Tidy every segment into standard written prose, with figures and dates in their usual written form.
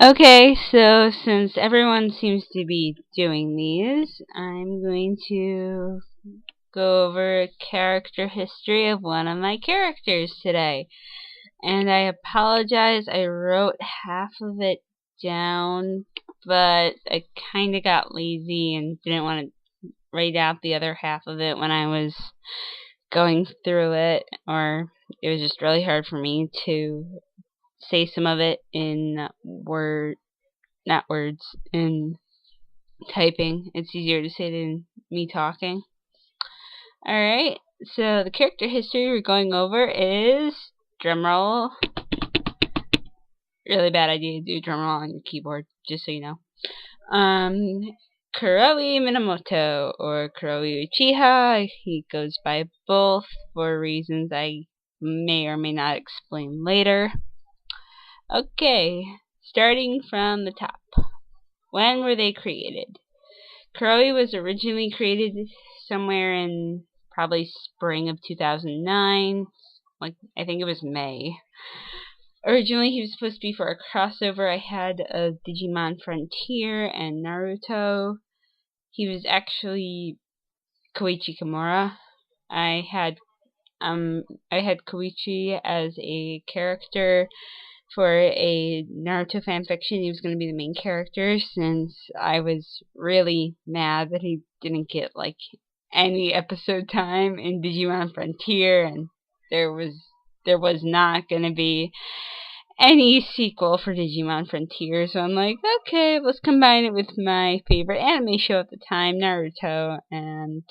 Okay, so since everyone seems to be doing these, I'm going to go over a character history of one of my characters today. And I apologize, I wrote half of it down, but I kind of got lazy and didn't want to write out the other half of it when I was going through it, or it was just really hard for me to say some of it in not words, in typing. It's easier to say than me talking. Alright, so the character history we're going over is, drumroll, really bad idea to do drumroll on your keyboard, just so you know. Um, Kuroi Minamoto, or Kuroi Uchiha. He goes by both for reasons I may or may not explain later. Okay, starting from the top. When were they created? Kuroi was originally created somewhere in probably spring of 2009. Like, I think it was May. Originally, he was supposed to be for a crossover I had of Digimon Frontier and Naruto. He was actually Koichi Kimura. I had I had Koichi as a character for a Naruto fanfiction. He was going to be the main character, since I was really mad that he didn't get like any episode time in Digimon Frontier, and there was there was not going to be any sequel for Digimon Frontier. So I'm like, okay, let's combine it with my favorite anime show at the time, Naruto, and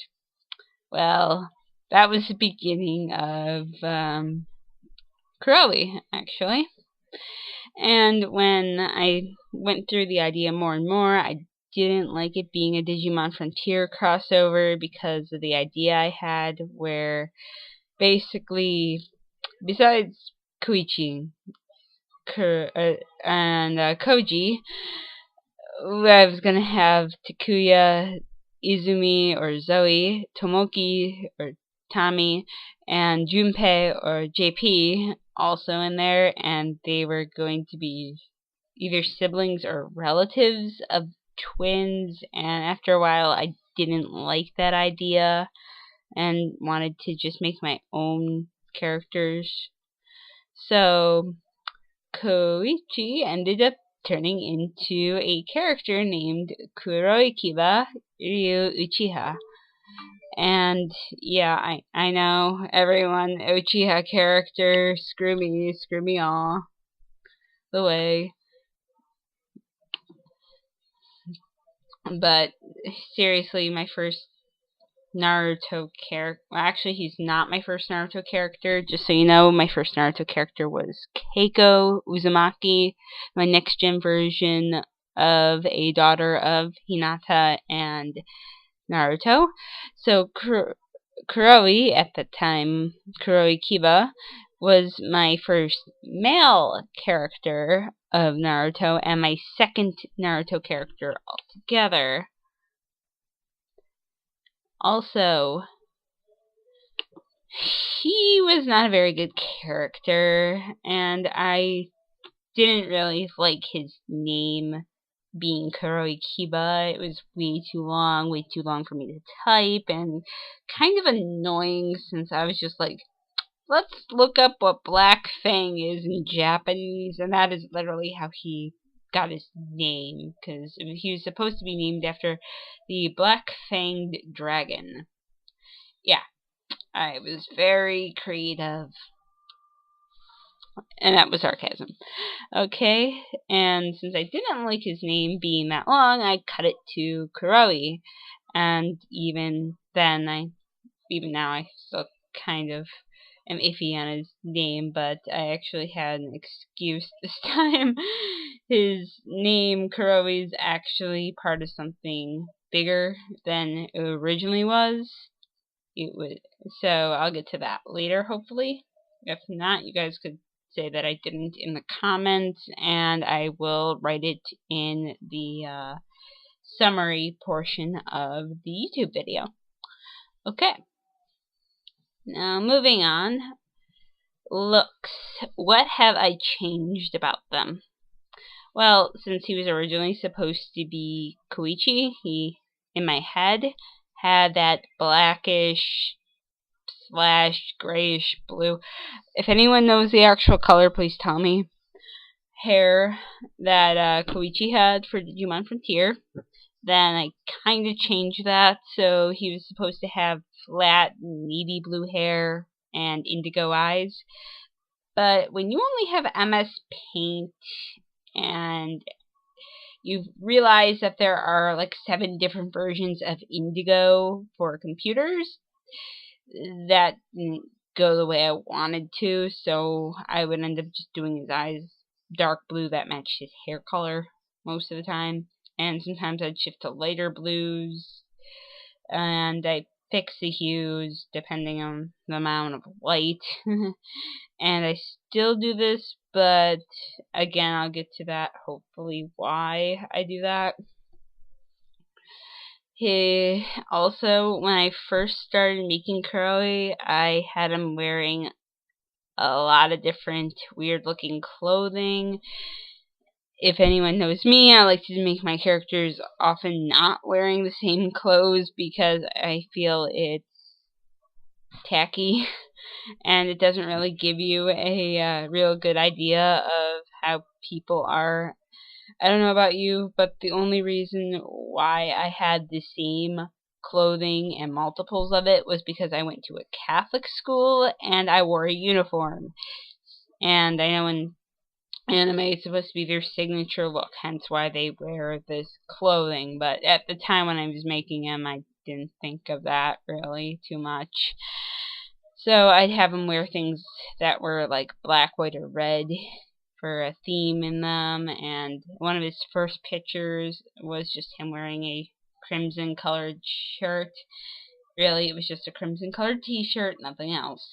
well, that was the beginning of Kuroi, actually. And when I went through the idea more and more, I didn't like it being a Digimon Frontier crossover because of the idea I had, where basically, besides Koichi and Koji, I was gonna have Takuya, Izumi or Zoe, Tomoki or Tommy, and Junpei or JP also in there, and they were going to be either siblings or relatives of twins, and after a while I didn't like that idea and wanted to just make my own characters. So Koichi ended up turning into a character named Kuroi Kiba Ryu Uchiha. And yeah, I know everyone, Uchiha character, screw me all the way. But seriously, my first Naruto character. Well, actually, he's not my first Naruto character. Just so you know, my first Naruto character was Keiko Uzumaki, my next gen version of a daughter of Hinata and Naruto. So Kuroi, at the time, Kuroi Kiba, was my first male character of Naruto and my second Naruto character altogether. Also, he was not a very good character, and I didn't really like his name being Kuroi Kiba. It was way too long for me to type, and kind of annoying, since I was just like, let's look up what Black Fang is in Japanese, and that is literally how he got his name, because he was supposed to be named after the Black Fanged Dragon. Yeah, I was very creative, and that was sarcasm. Okay, and since I didn't like his name being that long, I cut it to Kuroi, and even now, I still kind of am iffy on his name, but I actually had an excuse this time. His name, Kuroi, is actually part of something bigger than it originally was. It would, so I'll get to that later, hopefully. If not, you guys could say that I didn't in the comments, and I will write it in the summary portion of the YouTube video. Okay, now moving on. Looks. What have I changed about them? Well, since he was originally supposed to be Koichi, he, in my head, had that blackish / grayish blue. If anyone knows the actual color, please tell me. Hair that Koichi had for Digimon Frontier. Then I kind of changed that, so he was supposed to have flat navy blue hair and indigo eyes. But when you only have MS Paint and you realize that there are like 7 different versions of indigo for computers, that didn't go the way I wanted to, so I would end up just doing his eyes dark blue that matched his hair color most of the time. And sometimes I'd shift to lighter blues, and I fix the hues depending on the amount of light. And I still do this, but again, I'll get to that, hopefully, why I do that. Also, when I first started making Kuroi, I had him wearing a lot of different weird-looking clothing. If anyone knows me, I like to make my characters often not wearing the same clothes because I feel it's tacky and it doesn't really give you a real good idea of how people are. I don't know about you, but the only reason why I had the same clothing and multiples of it was because I went to a Catholic school and I wore a uniform. And I know in anime it's supposed to be their signature look, hence why they wear this clothing. But at the time when I was making them, I didn't think of that really too much. So I'd have him wear things that were like black, white, or red for a theme in them, and one of his first pictures was just him wearing a crimson colored shirt. Really, it was just a crimson colored t-shirt, nothing else.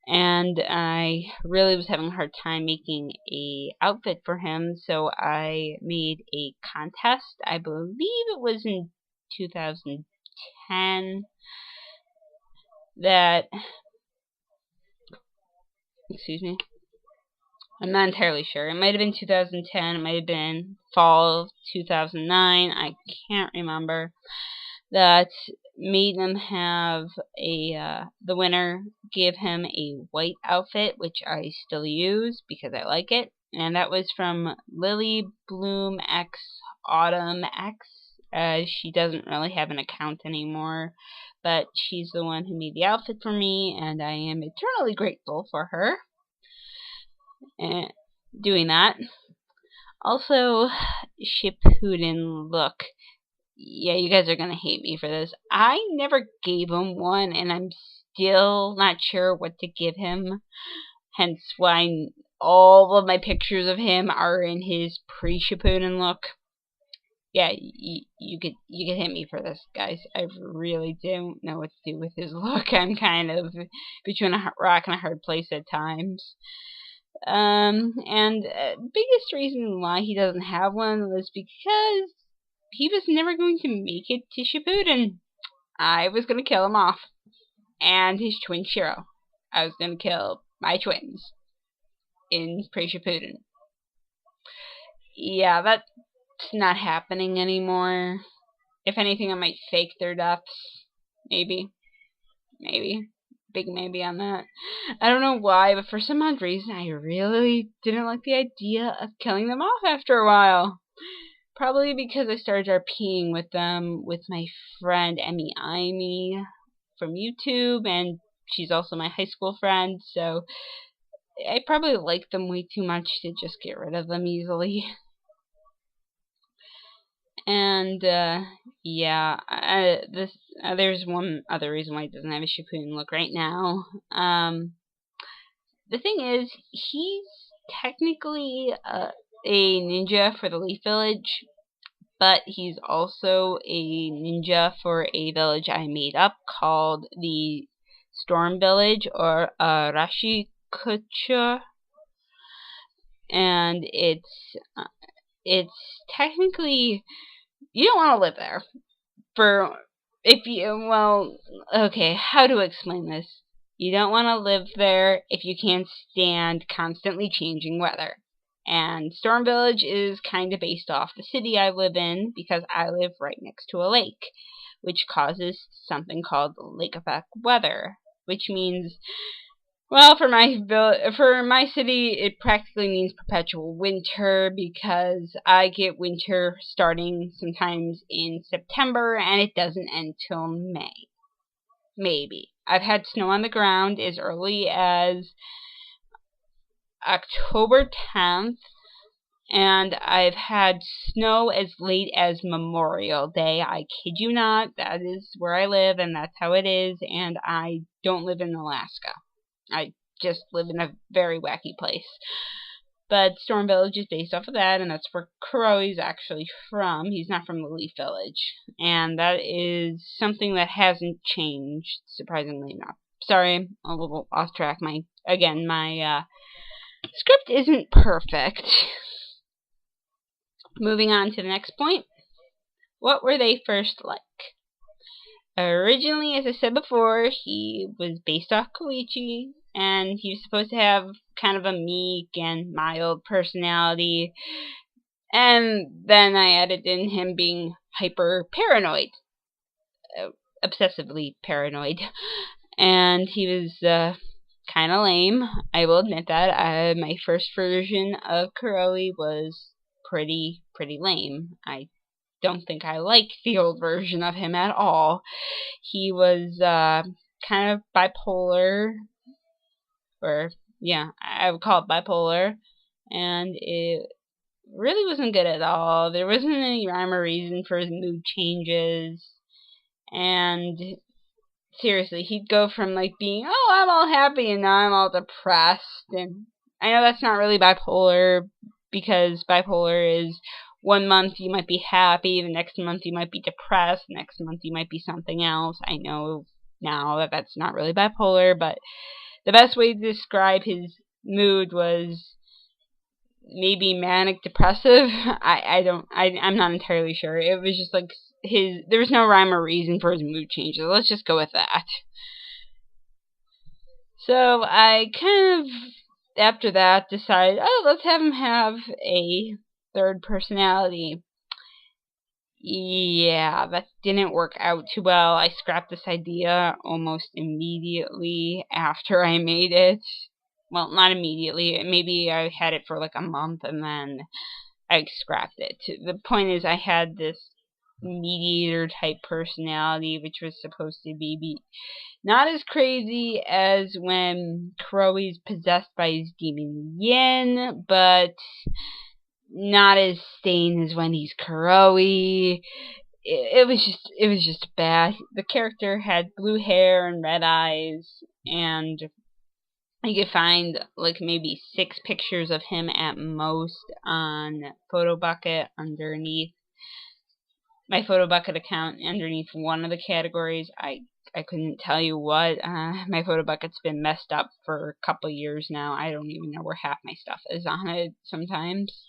And I really was having a hard time making a outfit for him, so I made a contest. I believe it was in 2010 that, excuse me, I'm not entirely sure. It might have been 2010. It might have been fall of 2009. I can't remember. That made them have the winner give him a white outfit, which I still use because I like it. And that was from Lily Bloom X Autumn X. She doesn't really have an account anymore, but she's the one who made the outfit for me, and I am eternally grateful for her doing that. Also, Shippuden look. Yeah, you guys are gonna hate me for this. I never gave him one, and I'm still not sure what to give him. Hence why all of my pictures of him are in his pre-Shippuden look. Yeah, you could hit me for this, guys. I really don't know what to do with his look. I'm kind of between a rock and a hard place at times. And biggest reason why he doesn't have one was because he was never going to make it to Shippuden. I was going to kill him off. And his twin Shiro. I was going to kill my twins in pre-Shippuden. Yeah, that's not happening anymore. If anything, I might fake their deaths. Maybe. Big maybe on that. I don't know why, but for some odd reason, I really didn't like the idea of killing them off after a while. Probably because I started RPing with them with my friend Emmy Imi from YouTube, and she's also my high school friend, so I probably liked them way too much to just get rid of them easily. And, yeah, there's one other reason why he doesn't have a Shippuden look right now. The thing is, he's technically a ninja for the Leaf Village, but he's also a ninja for a village I made up called the Storm Village, or Rashikucha. And it's technically, you don't want to live there. Okay, how to explain this? You don't want to live there if you can't stand constantly changing weather. And Storm Village is kind of based off the city I live in because I live right next to a lake, which causes something called lake effect weather, which means, well, for my city, it practically means perpetual winter because I get winter starting sometimes in September and it doesn't end till May. Maybe. I've had snow on the ground as early as October 10th, and I've had snow as late as Memorial Day. I kid you not, that is where I live, and that's how it is, and I don't live in Alaska. I just live in a very wacky place. But Storm Village is based off of that, and that's where Kuroi's actually from. He's not from the Leaf Village. And that is something that hasn't changed, surprisingly enough. Sorry, a little off track. My script isn't perfect. Moving on to the next point. What were they first like? Originally, as I said before, he was based off Koichi, and he was supposed to have kind of a meek and mild personality, and then I added in him being hyper paranoid, obsessively paranoid, and he was kind of lame. I will admit that. My first version of Kuroi was pretty lame. I don't think I liked the old version of him at all. He was kind of bipolar, or yeah, I would call it bipolar, and it really wasn't good at all. There wasn't any rhyme or reason for his mood changes, and seriously, he'd go from like being, oh, I'm all happy, and now I'm all depressed, and I know that's not really bipolar, because bipolar is 1 month you might be happy, the next month you might be depressed, the next month you might be something else. I know now that that's not really bipolar, but the best way to describe his mood was maybe manic depressive. I'm not entirely sure. It was just like there was no rhyme or reason for his mood changes. Let's just go with that. So I kind of, after that, decided, oh, let's have him have a third personality. Yeah, that didn't work out too well. I scrapped this idea almost immediately after I made it. Well, not immediately. Maybe I had it for like a month and then I scrapped it. The point is, I had this mediator type personality, which was supposed to be not as crazy as when Kuroi's possessed by his demon Yin, but not as sane as when he's Kuroi. It was just bad. The character had blue hair and red eyes, and you could find like maybe 6 pictures of him at most on PhotoBucket underneath my PhotoBucket account, underneath one of the categories. I couldn't tell you what. My PhotoBucket's been messed up for a couple years now. I don't even know where half my stuff is on it sometimes.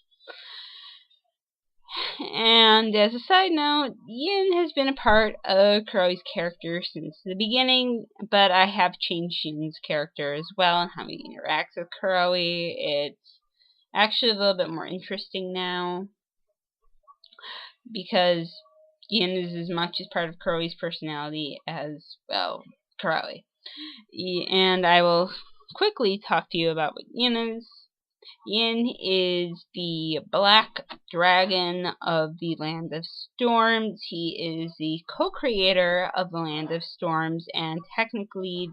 And as a side note, Yin has been a part of Kuroi's character since the beginning, but I have changed Yin's character as well and how he interacts with Kuroi. It's actually a little bit more interesting now, because Yin is as much as part of Kuroi's personality as, well, Kuroi. And I will quickly talk to you about what Yin is. Yin is the black dragon of the Land of Storms. He is the co-creator of the Land of Storms, and technically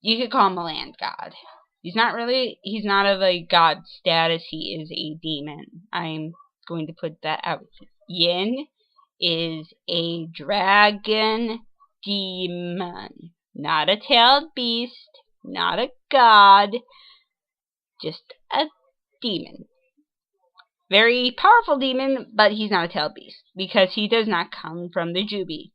you could call him a land god. He's not of a god status, he is a demon. I'm going to put that out. Yin is a dragon demon. Not a tailed beast, not a god, just a demon. Very powerful demon, but he's not a tailed beast, because he does not come from the Jubi.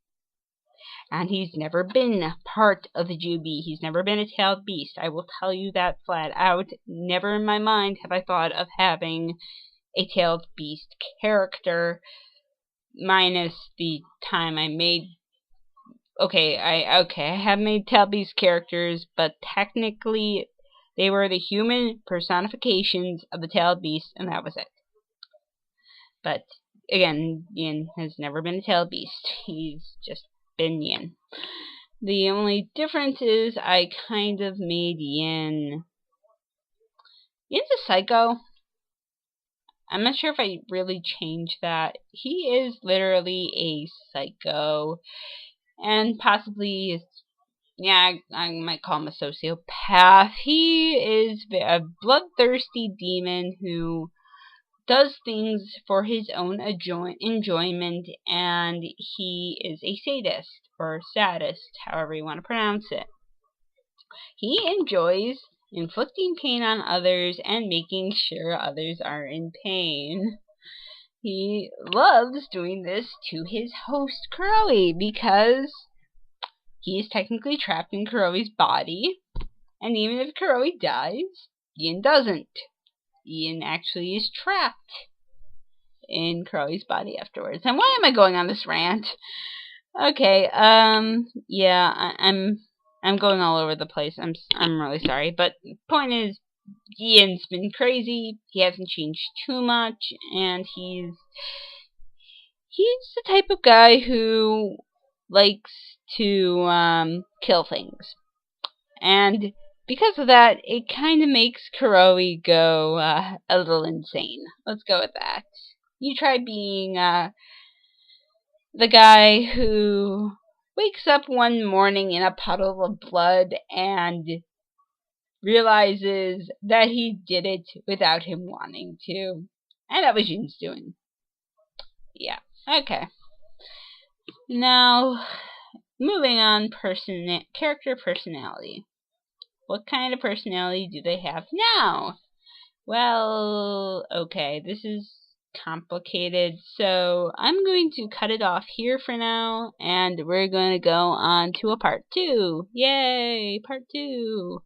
And he's never been part of the Jubi. He's never been a tailed beast. I will tell you that flat out. Never in my mind have I thought of having a tailed beast character, minus the time I made... I have made tailed beast characters, but technically They were the human personifications of the tailed beast, and that was it. But again, Yin has never been a tailed beast. He's just been Yin. The only difference is I kind of made Yin. Yin's a psycho. I'm not sure if I really changed that. He is literally a psycho. And possibly, yeah, I might call him a sociopath. He is a bloodthirsty demon who does things for his own enjoyment, and he is a sadist, or sadist, however you want to pronounce it. He enjoys inflicting pain on others and making sure others are in pain. He loves doing this to his host, Kuroi, because he is technically trapped in Kuroi's body, and even if Kuroi dies, Yin doesn't. Yin actually is trapped in Kuroi's body afterwards. And why am I going on this rant? Okay, yeah, I'm going all over the place. I'm really sorry, but point is, Ian's been crazy. He hasn't changed too much, and he's the type of guy who likes to kill things, and because of that, it kind of makes Kuroi go a little insane. Let's go with that. You try being the guy who wakes up one morning in a puddle of blood and realizes that he did it without him wanting to. And that was Yin's doing. Yeah, okay. Now, moving on, character personality. What kind of personality do they have now? Well, okay, this is complicated, so I'm going to cut it off here for now, and we're going to go on to a part 2. Yay, part 2.